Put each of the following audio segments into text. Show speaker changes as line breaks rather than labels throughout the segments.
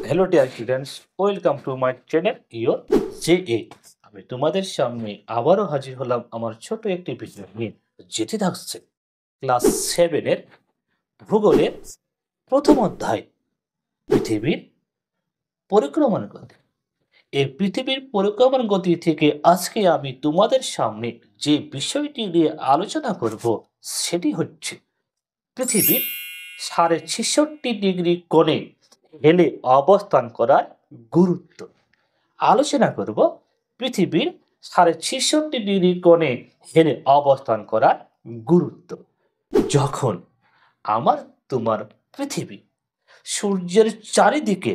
Hello dear students, welcome to my channel your JA। আমি তোমাদের সামনে আবারও হাজির হলাম আমার ছোট একটি ভিডিও নিয়ে, যেটি থাকছে ক্লাস 7 এর ভূগোলের প্রথম অধ্যায় পৃথিবীর পরিক্রমণ গতি। এই পৃথিবীর পরিক্রমণ গতি থেকে আজকে আমি তোমাদের সামনে যে বিষয়টি নিয়ে আলোচনা করব সেটি হচ্ছে পৃথিবীর 66.5 ডিগ্রি কোণে হেলে অবস্থান করার গুরুত্ব। আলোচনা করব পৃথিবীর 66.5 ডিগ্রি কোণে হেলে অবস্থান করার গুরুত্ব। যখন আমার তোমার পৃথিবী সূর্যের চারিদিকে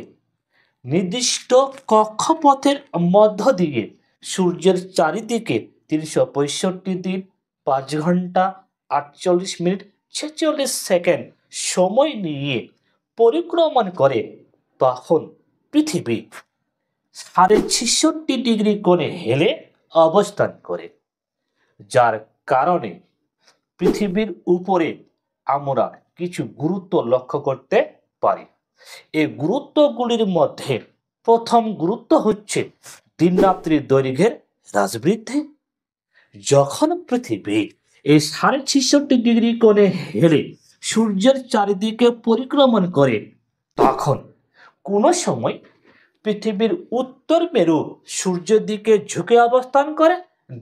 নির্দিষ্ট কক্ষপথের মধ্য দিয়ে সূর্যের চারিদিকে 365 দিন 5 ঘন্টা 48 মিনিট 46 সেকেন্ড সময় নিয়ে পরিক্রমণ করে, তখন পৃথিবী 66.5 ডিগ্রি কোণে হেলে অবস্থান করে, যার কারণে পৃথিবীর উপরে আমরা কিছু গুরুত্ব লক্ষ্য করতে পারি। এই গুরুত্বগুলির মধ্যে প্রথম গুরুত্ব হচ্ছে দিনরাত্রির দৈর্ঘ্যের হ্রাস বৃদ্ধি। যখন পৃথিবী এই 66.5 ডিগ্রি কোণে হেলে সূর্যের চারিদিকে পরিক্রমণ করে, তখন কোনো সময় পৃথিবীর উত্তর মেরু সূর্যের দিকে ঝুঁকে অবস্থান করে,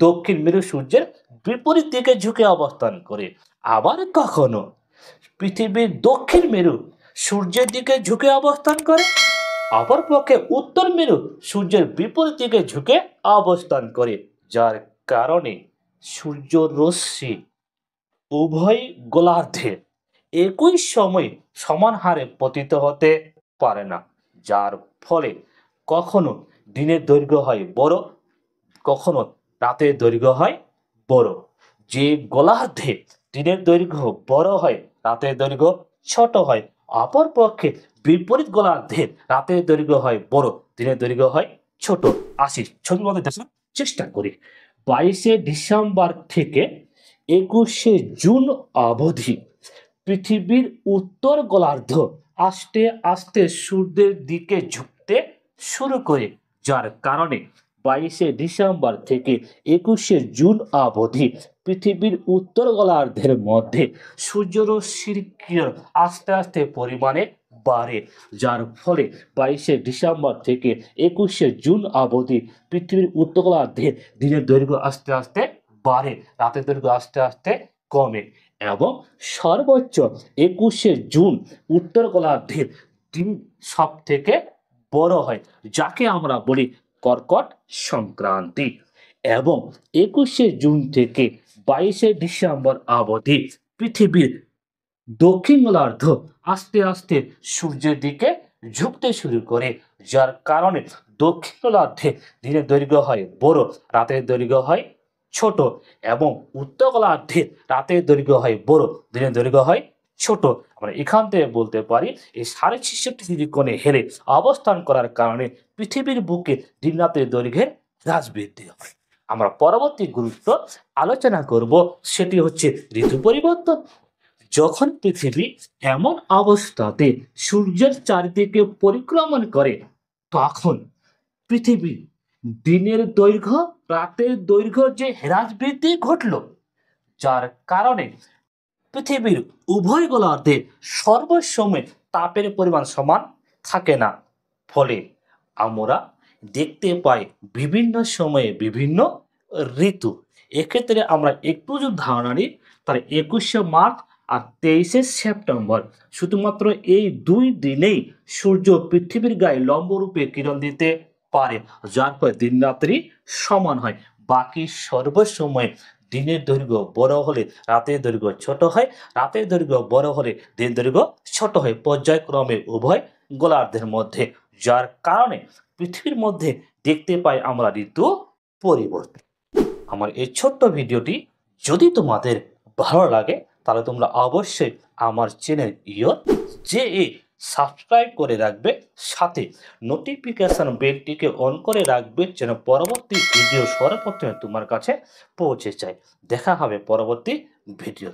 দক্ষিণ মেরু সূর্যের বিপরীত দিকে ঝুঁকে অবস্থান করে। আবার কখনো পৃথিবীর দক্ষিণ মেরু সূর্যের দিকে ঝুঁকে অবস্থান করে, অপরপক্ষে উত্তর মেরু সূর্যের বিপরীত দিকে ঝুঁকে অবস্থান করে, যার কারণে সূর্য রশ্মি উভয় গোলার্ধে একই সময়ে সমান হারে পতিত হতে পারে না, যার ফলে কখনো দিনের দৈর্ঘ্য হয় বড়, কখনো রাতের দৈর্ঘ্য হয় বড়। যে গোলার্ধে দিনের দৈর্ঘ্য বড় হয়, রাতের দৈর্ঘ্য ছোট হয়, অপরপক্ষে বিপরীত গোলার্ধে রাতের দৈর্ঘ্য হয় বড়, দিনের দৈর্ঘ্য হয় ছোট। আসি ছবির মধ্যে দেখার চেষ্টা করি। 22শে ডিসেম্বর থেকে 21শে জুন অবধি পৃথিবীর উত্তর গোলার্ধ আস্তে আস্তে সূর্যের দিকে ঝুঁকতে শুরু করে, যার কারণে 22শে ডিসেম্বর থেকে 21শে জুন অবধি পৃথিবীর উত্তর গোলার্ধের মধ্যে সূর্যরশ্মির কিরণ আস্তে আস্তে পরিমাণে বাড়ে, যার ফলে 22শে ডিসেম্বর থেকে 21শে জুন অবধি পৃথিবীর উত্তর গোলার্ধের দিনের দৈর্ঘ্য আস্তে আস্তে বাড়ে, রাতের দৈর্ঘ্য আস্তে আস্তে কমে, এবং সর্বোচ্চ 21শে জুন উত্তর গোলার্ধের দিন সব থেকে বড় হয়, যাকে আমরা বলি কর্কট সংক্রান্তি। এবং 21শে জুন থেকে 22শে ডিসেম্বর অবধি পৃথিবীর দক্ষিণ গোলার্ধ আস্তে আস্তে সূর্যের দিকে ঝুঁকতে শুরু করে, যার কারণে দক্ষিণ গোলার্ধে দিনের দৈর্ঘ্য হয় বড়, রাতের দৈর্ঘ্য হয় ছোট, এবং উত্তর গোলার্ধে রাতের দৈর্ঘ্য হয় বড়, দিনের দৈর্ঘ্য হয় ছোট। আমরা এখান থেকে বলতে পারি এই 66.5 ডিগ্রি কোণে হেলে অবস্থান করার কারণে পৃথিবীর বুকে দিন রাতের দৈর্ঘ্যের হ্রাস বৃদ্ধি হয়। আমরা পরবর্তী গুরুত্ব আলোচনা করব, সেটি হচ্ছে ঋতু পরিবর্তন। যখন পৃথিবী এমন অবস্থাতে সূর্যের চারিদিকে পরিক্রমণ করে, তখন পৃথিবী দিনের দৈর্ঘ্য রাতের দৈর্ঘ্য যে হ্রাস বৃদ্ধি ঘটল, যার কারণে পৃথিবীর উভয় গোলার্ধে সর্বসময় তাপের পরিমাণ সমান থাকে না, ফলে আমরা দেখতে পাই বিভিন্ন সময়ে বিভিন্ন ঋতু। এক্ষেত্রে আমরা একটু যদি ধারণা নিই, তাহলে 21শে মার্চ আর 23শে সেপ্টেম্বর শুধুমাত্র এই 2 দিনেই সূর্য পৃথিবীর গায়ে লম্বরূপে কিরণ দিতে পারে, যার ফলে দিন রাত্রি সমান হয়। বাকি সর্বসময় দিনের দৈর্ঘ্য বড় হলে রাতের দৈর্ঘ্য ছোট হয়, রাতের দৈর্ঘ্য বড় হলে দিনের দৈর্ঘ্য ছোট হয়, পর্যায়ক্রমে উভয় গোলার্ধের মধ্যে, যার কারণে পৃথিবীর মধ্যে দেখতে পাই আমরা ঋতু পরিবর্তন। আমার এই ছোট্ট ভিডিওটি যদি তোমাদের ভালো লাগে, তাহলে তোমরা অবশ্যই আমার চ্যানেল ইয়োর জেএ সাবস্ক্রাইব করে রাখবে, সাথে নোটিফিকেশন বেলটিকে অন করে রাখবে, যেন পরবর্তী ভিডিও সর্বপ্রথমে তোমার কাছে পৌঁছে যায়। দেখা হবে পরবর্তী ভিডিও।